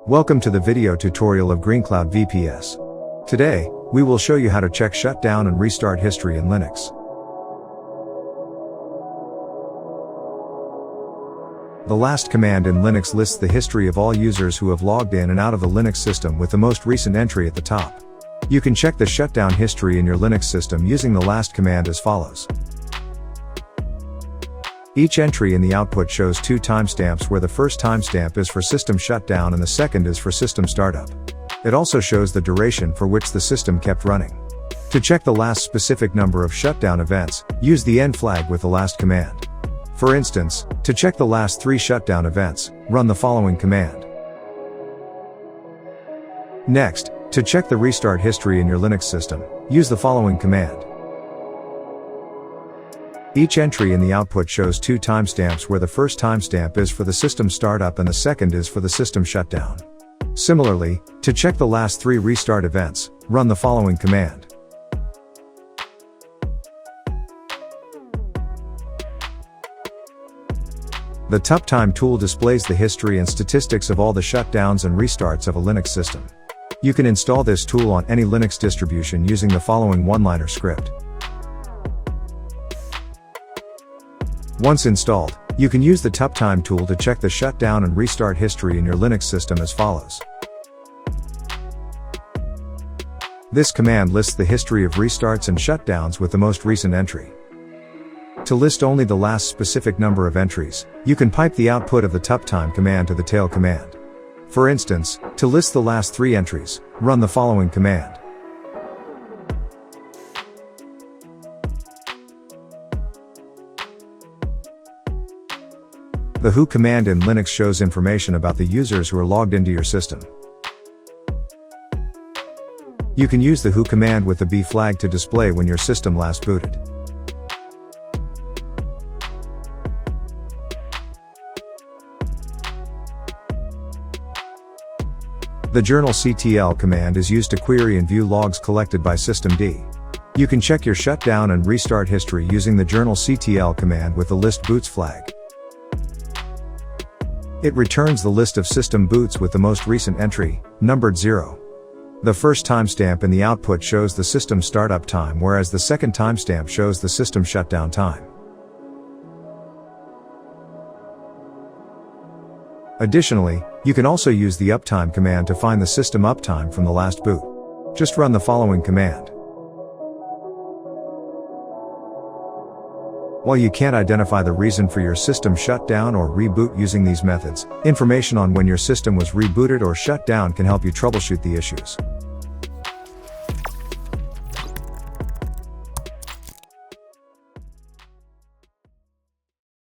Welcome to the video tutorial of GreenCloud VPS. Today, we will show you how to check shutdown and restart history in Linux. The last command in Linux lists the history of all users who have logged in and out of the Linux system with the most recent entry at the top. You can check the shutdown history in your Linux system using the last command as follows. Each entry in the output shows two timestamps where the first timestamp is for system shutdown and the second is for system startup. It also shows the duration for which the system kept running. To check the last specific number of shutdown events, use the N flag with the last command. For instance, to check the last 3 shutdown events, run the following command. Next, to check the restart history in your Linux system, use the following command. Each entry in the output shows two timestamps where the first timestamp is for the system startup and the second is for the system shutdown. Similarly, to check the last 3 restart events, run the following command. The TupTime tool displays the history and statistics of all the shutdowns and restarts of a Linux system. You can install this tool on any Linux distribution using the following one-liner script. Once installed, you can use the TupTime tool to check the shutdown and restart history in your Linux system as follows. This command lists the history of restarts and shutdowns with the most recent entry. To list only the last specific number of entries, you can pipe the output of the TupTime command to the tail command. For instance, to list the last 3 entries, run the following command. The who command in Linux shows information about the users who are logged into your system. You can use the who command with the B flag to display when your system last booted. The journalctl command is used to query and view logs collected by systemd. You can check your shutdown and restart history using the journalctl command with the list boots flag. It returns the list of system boots with the most recent entry, numbered 0. The first timestamp in the output shows the system startup time, whereas the second timestamp shows the system shutdown time. Additionally, you can also use the uptime command to find the system uptime from the last boot. Just run the following command. While you can't identify the reason for your system shutdown or reboot using these methods, information on when your system was rebooted or shut down can help you troubleshoot the issues.